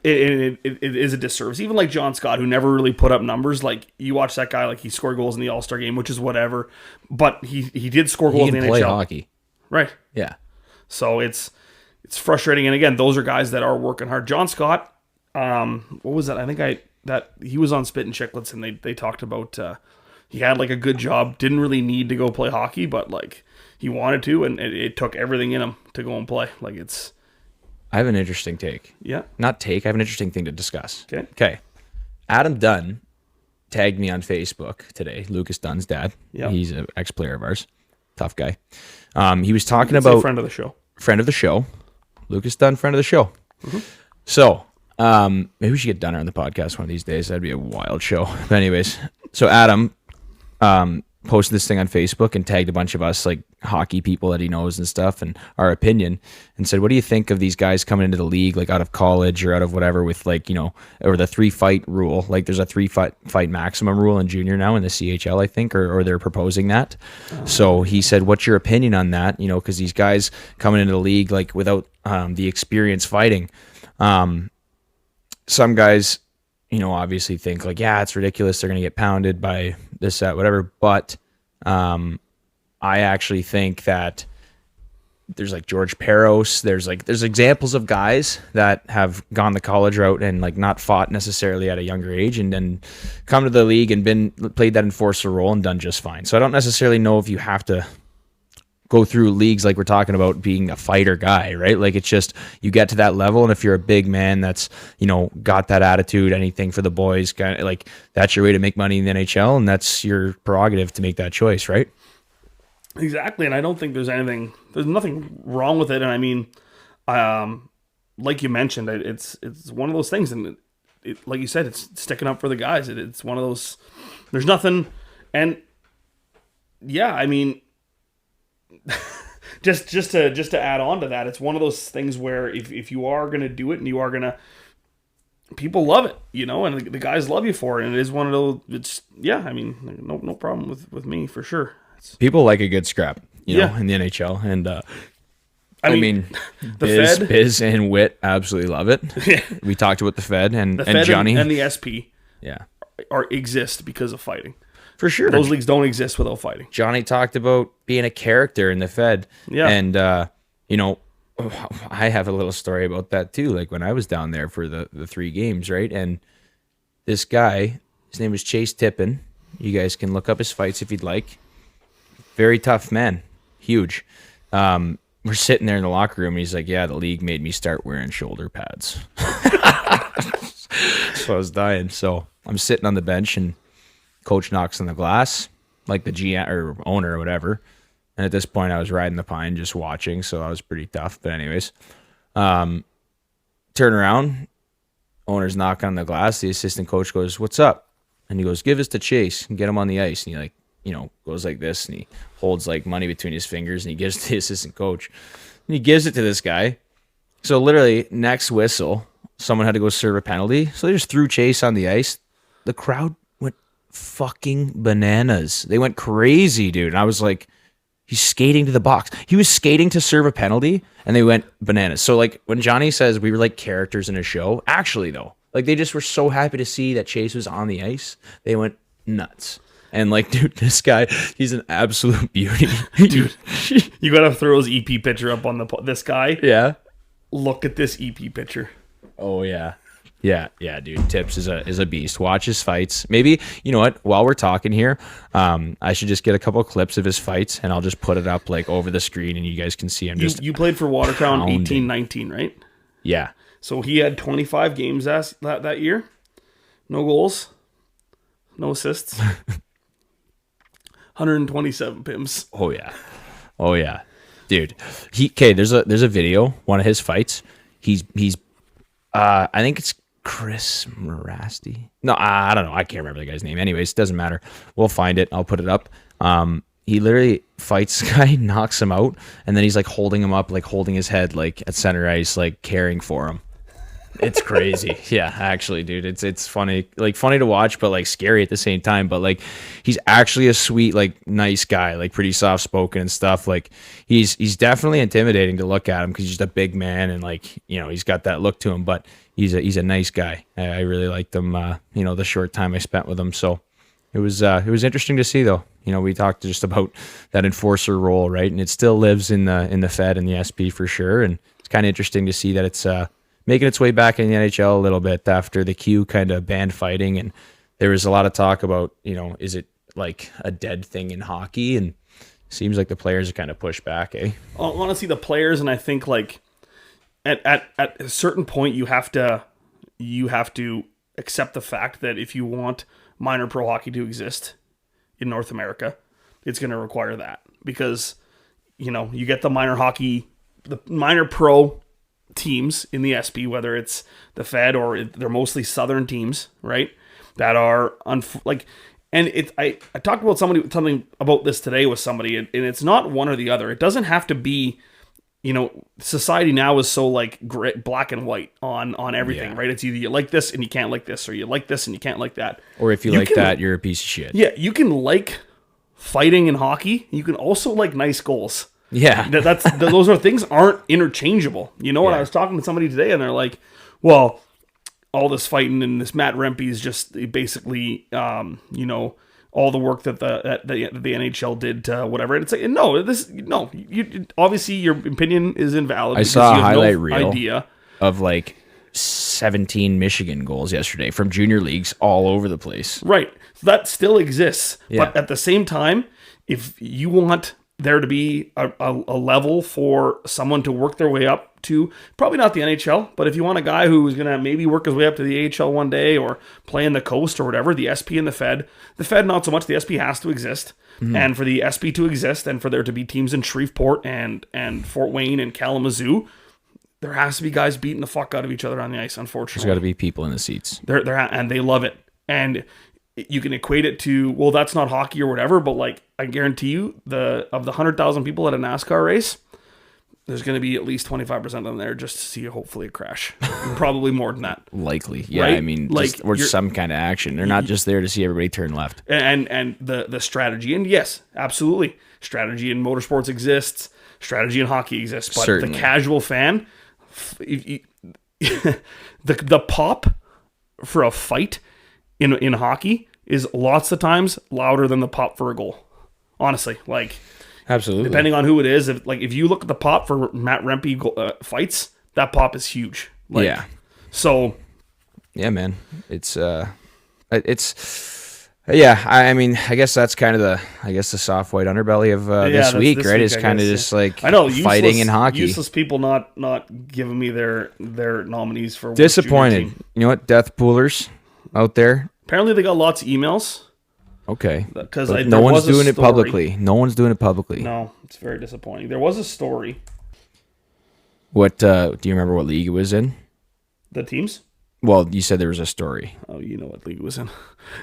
It is a disservice. Even like John Scott, who never really put up numbers. Like you watch that guy, like he scored goals in the All-Star game, which is whatever. But he did score goals in the NHL. Play hockey, right? Yeah. So it's frustrating. And again, those are guys that are working hard. John Scott. What was that? I think he was on Spit and Chicklets, and they talked about he had like a good job, didn't really need to go play hockey, but like he wanted to, and it took everything in him to go and play. Like I have an interesting take. Yeah. Not take. I have an interesting thing to discuss. Okay. Okay. Adam Dunn tagged me on Facebook today. Lucas Dunn's dad. Yep. He's an ex-player of ours. Tough guy. He was talking It's about a friend of the show. Friend of the show. Lucas Dunn, friend of the show. Mm-hmm. So, maybe we should get Dunner on the podcast one of these days. That'd be a wild show. But anyways, so Adam posted this thing on Facebook and tagged a bunch of us, like hockey people that he knows and stuff, and our opinion, and said, what do you think of these guys coming into the league, like out of college or out of whatever, with like, you know, or the 3-fight rule? Like there's a 3-fight maximum rule in junior now in the CHL, I think, or they're proposing that. So he said, what's your opinion on that? You know, because these guys coming into the league, like without the experience fighting, some guys, you know, obviously think like, yeah, it's ridiculous. They're going to get pounded by this, that, whatever. But I actually think that there's like George Peros. There's examples of guys that have gone the college route and like not fought necessarily at a younger age and then come to the league and played that enforcer role and done just fine. So I don't necessarily know if you have to go through leagues like we're talking about being a fighter guy, right? Like it's just you get to that level, and if you're a big man that's, you know, got that attitude, anything for the boys, kind of like that's your way to make money in the NHL, and that's your prerogative to make that choice, right? Exactly, and I don't think there's nothing wrong with it. And I mean, like you mentioned, it's one of those things, and it, like you said, it's sticking up for the guys. It's one of those. There's nothing, and yeah, I mean. just to add on to that, it's one of those things where if you are going to do it and you are going to, people love it, you know, and the guys love you for it. And it is one of those, it's, yeah, I mean, no problem with me for sure. People like a good scrap, you know, in the NHL. And, I mean Biz and Witt absolutely love it. Yeah. We talked about the Fed and Johnny. And the SP exist because of fighting. For sure. Those leagues don't exist without fighting. Johnny talked about being a character in the Fed. Yeah. And, you know, I have a little story about that too. Like when I was down there for the 3 games, right? And this guy, his name was Chase Tippin. You guys can look up his fights if you'd like. Very tough man. Huge. We're sitting there in the locker room and he's like, yeah, the league made me start wearing shoulder pads. So I was dying. So I'm sitting on the bench and coach knocks on the glass, like the GM or owner or whatever. And at this point, I was riding the pine, just watching, so I was pretty tough. But anyways, turn around, owner's knocking on the glass. The assistant coach goes, "What's up?" And he goes, "Give this to Chase and get him on the ice." And he, like, you know, goes like this, and he holds like money between his fingers, and he gives it to the assistant coach. And he gives it to this guy. So literally, next whistle, someone had to go serve a penalty. So they just threw Chase on the ice. The crowd went fucking bananas. They went crazy, dude. And I was like, he's skating to the box. He was skating to serve a penalty, and they went bananas. So, like, when Johnny says we were like characters in a show, actually, though, like, they just were so happy to see that Chase was on the ice. They went nuts. And, like, dude, this guy, he's an absolute beauty. Dude, you got to throw his EP picture up on this guy. Yeah. Look at this EP picture. Oh, yeah. Yeah, dude. Tips is a beast. Watch his fights. Maybe, you know what? While we're talking here, I should just get a couple of clips of his fights, and I'll just put it up like over the screen, and you guys can see him. You played for Watertown 18-19, right? Yeah. So he had 25 games that year. No goals, no assists. 127 pims. Oh yeah, dude. There's a video. One of his fights. He's I think it's Chris Morasti. No, I don't know. I can't remember the guy's name. Anyways, it doesn't matter. We'll find it. I'll put it up. He literally fights this guy, knocks him out, and then he's like holding him up, like holding his head like at center ice, like caring for him. It's crazy. Yeah, actually, dude. It's funny. Like funny to watch, but like scary at the same time. But like he's actually a sweet, like nice guy, like pretty soft spoken and stuff. Like he's definitely intimidating to look at him because he's just a big man and like, you know, he's got that look to him, but he's a nice guy. I really liked him, you know, the short time I spent with him. So it was interesting to see though. You know, we talked just about that enforcer role, right? And it still lives in the Fed and the SP for sure. And it's kind of interesting to see that it's making its way back in the NHL a little bit after the Q kind of banned fighting. And there was a lot of talk about, you know, is it like a dead thing in hockey? And it seems like the players are kind of pushed back, eh? I want to see the players, and I think like at a certain point you have to accept the fact that if you want minor pro hockey to exist in North America, it's going to require that because, you get the minor pro teams in the SP, whether it's the Fed or they're mostly Southern teams, right? That are I talked about something about this today with somebody, and it's not one or the other. It doesn't have to be, society now is so black and white on everything, right? It's either you like this and you can't like this, or you like this and you can't like that. Or if you like that, you're a piece of shit. Yeah, you can like fighting in hockey. You can also like nice goals. Yeah. Those things aren't interchangeable. What I was talking to somebody today, and they're like, well, all this fighting and this Matt Rempe is just basically, all the work that the NHL did to whatever. And it's like, obviously your opinion is invalid. I saw a highlight reel of 17 Michigan goals yesterday from junior leagues all over the place. Right. So that still exists. Yeah. But at the same time, if you want there to be a level for someone to work their way up to, probably not the NHL, but if you want a guy who's going to maybe work his way up to the AHL one day or play in the coast or whatever, the SP and the Fed not so much. The SP has to exist. Mm-hmm. And for the SP to exist and for there to be teams in Shreveport and Fort Wayne and Kalamazoo, there has to be guys beating the fuck out of each other on the ice, unfortunately. There's got to be people in the seats. And they love it. And you can equate it to, well, that's not hockey or whatever, but I guarantee you, of the 100,000 people at a NASCAR race, there's going to be at least 25% of them there just to see hopefully a crash. Probably more than that. Likely. Yeah, right? I mean, or some kind of action. They're not just there to see everybody turn left. And the strategy, and yes, absolutely, strategy in motorsports exists, strategy in hockey exists, but certainly. The casual fan, the pop for a fight in hockey is lots of times louder than the pop for a goal. Honestly, absolutely. Depending on who it is, if you look at the pop for Matt Rempe fights, that pop is huge. Yeah. So. Yeah, man. Yeah. I mean, I guess that's kind of the soft white underbelly of this week, right? It's kind of just I know, fighting in hockey. Useless people not giving me their nominees for. Disappointed. You know what? Death poolers out there. Apparently, they got lots of emails. Okay. Because no one's doing it publicly. No one's doing it publicly. No, it's very disappointing. There was a story. What do you remember what league it was in? The teams? Well, you said there was a story. Oh, you know what league it was in.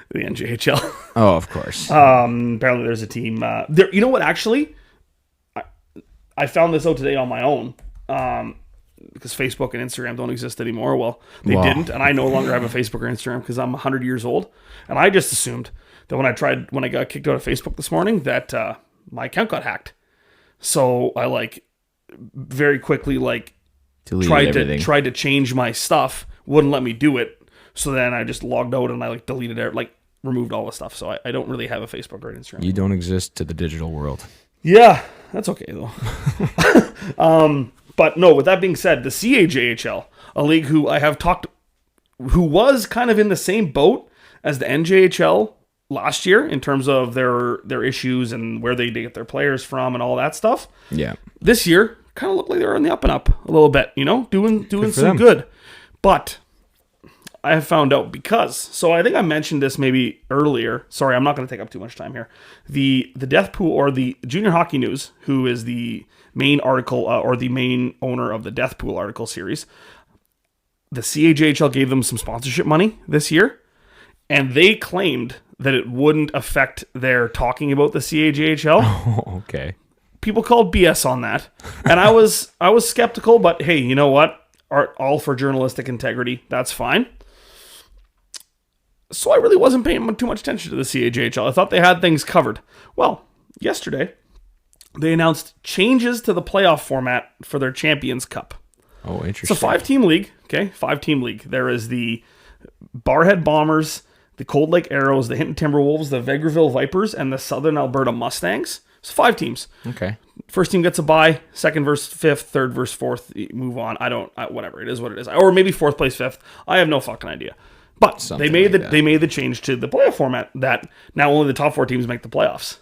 The NJHL. Oh, of course. Apparently there's a team there. You know what, actually? I found this out today on my own. Because Facebook and Instagram don't exist anymore. Well, they didn't, and I no longer have a Facebook or Instagram because I'm 100 years old. And I just assumed that when I got kicked out of Facebook this morning, that my account got hacked. So I very quickly tried to change my stuff, wouldn't let me do it. So then I just logged out and I deleted it, removed all the stuff. So I don't really have a Facebook or an Instagram. You don't exist to the digital world. Yeah, that's okay though. But no, with that being said, the CAJHL, a league who was kind of in the same boat as the NJHL last year in terms of their issues and where they get their players from and all that stuff. Yeah. This year, kind of looked like they were on the up and up a little bit, doing some good. But I have found out so I think I mentioned this maybe earlier. Sorry, I'm not going to take up too much time here. The Death Pool, or the Junior Hockey News, who is the main article or the main owner of the Death Pool article series, the CAJHL gave them some sponsorship money this year, and they claimed that it wouldn't affect their talking about the CAJHL. Oh, okay. People called BS on that, and I was skeptical, but hey, you know what? All for journalistic integrity. That's fine. So I really wasn't paying too much attention to the CAJHL. I thought they had things covered. Well, yesterday, they announced changes to the playoff format for their Champions Cup. Oh, interesting. It's a 5-team league, okay? 5-team league. There is the Barhead Bombers, the Cold Lake Arrows, the Hinton Timberwolves, the Vegreville Vipers, and the Southern Alberta Mustangs. It's 5 teams. Okay. First team gets a bye, second versus fifth, third versus fourth, move on. Whatever, it is what it is. Or maybe fourth place, fifth. I have no fucking idea. But they made the change to the playoff format that now only the top 4 teams make the playoffs.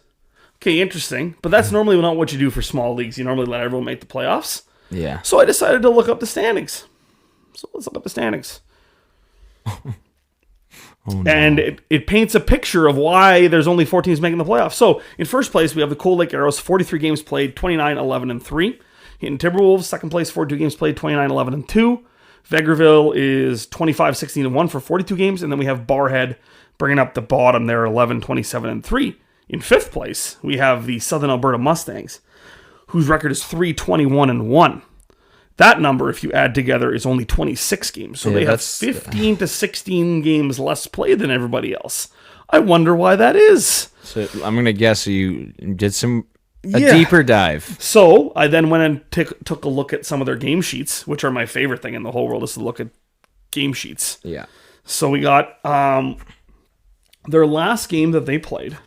Okay, interesting. But that's normally not what you do for small leagues. You normally let everyone make the playoffs. Yeah. So I decided to look up the standings. So let's look up the standings. Oh, no. And it paints a picture of why there's only 4 teams making the playoffs. So in first place, we have the Cold Lake Arrows, 43 games played, 29-11-3. In Timberwolves, second place, 42 games played, 29-11-2. Vegreville is 25-16-1 for 42 games. And then we have Barhead bringing up the bottom there, 11-27-3. In fifth place, we have the Southern Alberta Mustangs, whose record is 3-21-1. That number, if you add together, is only 26 games. So they have 15 to 16 games less played than everybody else. I wonder why that is. So I'm going to guess you did a deeper dive. So I then went and took a look at some of their game sheets, which are my favorite thing in the whole world, is to look at game sheets. Yeah. So we got their last game that they played.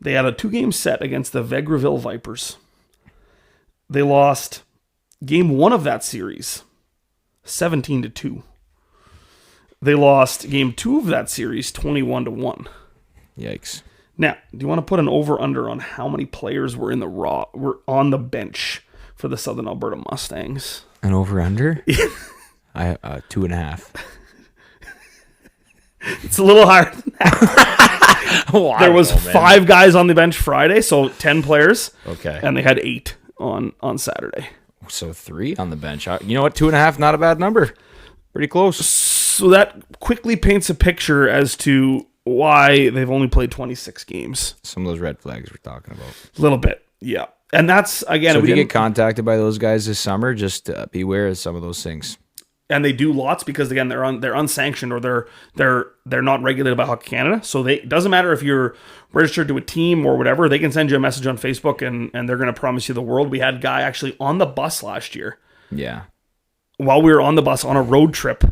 They had a 2-game set against the Vegreville Vipers. They lost game 1 of that series, 17-2. They lost game 2 of that series, 21-1. Yikes. Now, do you want to put an over-under on how many players were were on the bench for the Southern Alberta Mustangs? An over-under? I 2.5. It's a little higher than that. There was 5 guys on the bench Friday, so 10 players. Okay. And they had 8 on Saturday. So 3 on the bench. You know what? 2.5, not a bad number. Pretty close. So that quickly paints a picture as to why they've only played 26 games. Some of those red flags we're talking about. A little bit, yeah. And that's, again... So if you get contacted by those guys this summer, just beware of some of those things. And they do lots because, again, they're unsanctioned, or they're not regulated by Hockey Canada. So it doesn't matter if you're registered to a team or whatever. They can send you a message on Facebook and they're going to promise you the world. We had a guy actually on the bus last year. Yeah. While we were on the bus on a road trip,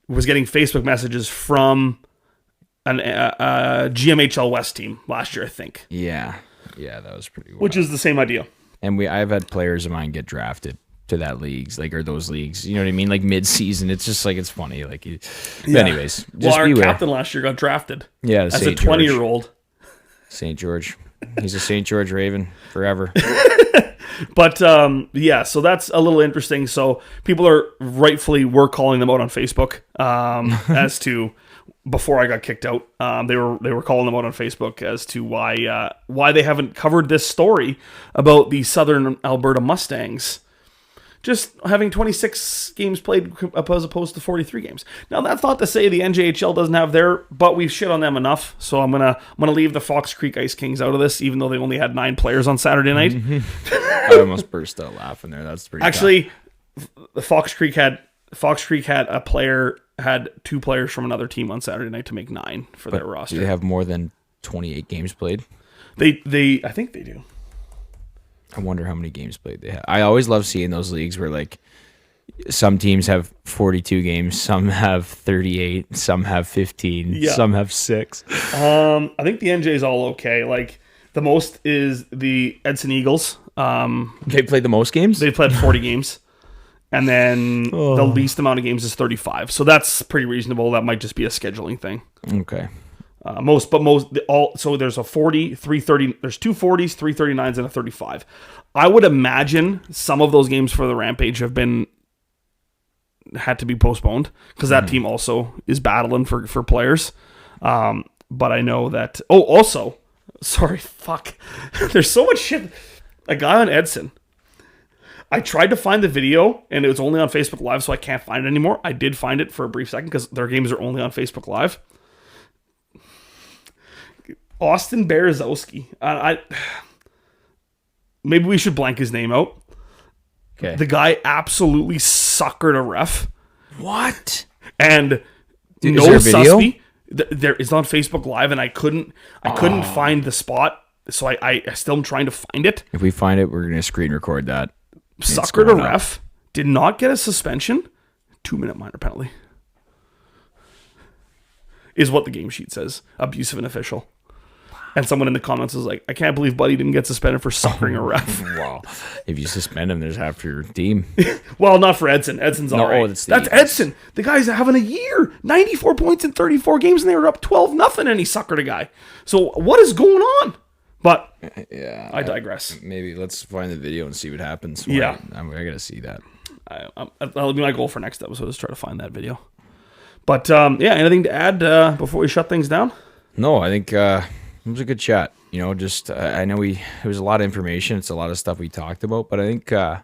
was getting Facebook messages from a GMHL West team last year, I think. Yeah. Yeah, that was pretty wild. Which is the same idea. And I've had players of mine get drafted to that leagues, or those leagues, you know what I mean? Like mid-season, it's just it's funny. Anyways, just our beware. captain last year got drafted. Yeah, as a 20-year-old. St. George. He's a St. George Raven forever. But so that's a little interesting. So people were calling them out on Facebook as to, before I got kicked out, they were calling them out on Facebook as to why they haven't covered this story about the Southern Alberta Mustangs just having 26 games played as opposed to 43 games. Now, that's not to say the NJHL doesn't have but we've shit on them enough. So I'm gonna leave the Fox Creek Ice Kings out of this, even though they only had 9 players on Saturday night. I almost burst out laughing there. That's pretty. Actually, the Fox Creek had had 2 players from another team on Saturday night to make 9 for their roster. Do they have more than 28 games played? They I think they do. I wonder how many games played they have. I always love seeing those leagues where some teams have 42 games, some have 38, some have 15, some have 6. I think the NJ is all okay. The most is the Edson Eagles. They played the most games? They played 40 games. And then the least amount of games is 35. So that's pretty reasonable. That might just be a scheduling thing. Okay. So there's a 40, 330, there's 2 40s, 339s, and a 35. I would imagine some of those games for the Rampage had to be postponed because that team also is battling for players. But I know that, there's so much shit. A guy on Edson, I tried to find the video and it was only on Facebook Live, so I can't find it anymore. I did find it for a brief second because their games are only on Facebook Live. Austin Berezowski. Maybe we should blank his name out. Okay. The guy absolutely suckered a ref. What? And Dude, no is there a video? There is on Facebook Live, and I couldn't find the spot, so I still am trying to find it. If we find it, we're gonna screen record that. Suckered a ref. Did not get a suspension. 2-minute minor penalty. Is what the game sheet says. Abuse of an official. And someone in the comments was like, I can't believe Buddy didn't get suspended for suckering a ref. Wow. If you suspend him, there's half your team. Well, not for Edson. Edson's all right. That's Edson. The guy's having a year. 94 points in 34 games, and they were up 12-0, and he suckered a guy. So what is going on? But yeah, I digress. Maybe let's find the video and see what happens. Yeah. I got to see that. That'll be my goal for next episode is try to find that video. But anything to add before we shut things down? No, I think it was a good chat. Just I know it was a lot of information. It's a lot of stuff we talked about, but I think the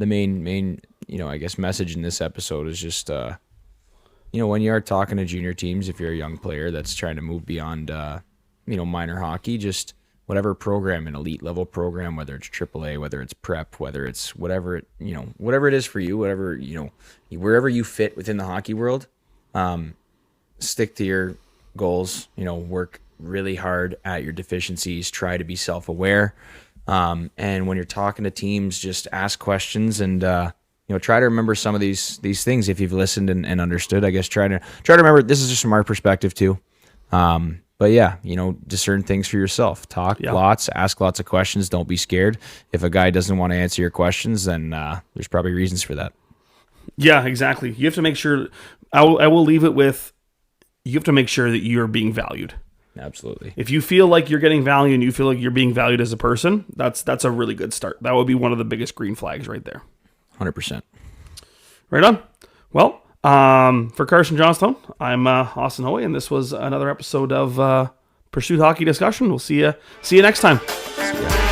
main I guess message in this episode is just when you are talking to junior teams, if you're a young player that's trying to move beyond minor hockey, just whatever program, an elite level program, whether it's AAA, whether it's prep, whether it's whatever it is for you, whatever wherever you fit within the hockey world, stick to your goals. Work really hard at your deficiencies. Try to be self-aware, and when you're talking to teams, just ask questions and try to remember some of these things if you've listened and understood. I guess try to remember. This is just from our perspective too. But yeah, discern things for yourself. Talk lots, ask lots of questions. Don't be scared. If a guy doesn't want to answer your questions, then there's probably reasons for that. Yeah, exactly. You have to make sure. I will leave it with. You have to make sure that you're being valued. Absolutely. If you feel like you're getting value and you feel like you're being valued as a person, that's a really good start. That would be one of the biggest green flags right there. 100%. Right on. Well, for Carson Johnstone, I'm Austen Hoey, and this was another episode of Pursuit Hockey Discussion. We'll see you next time. See ya.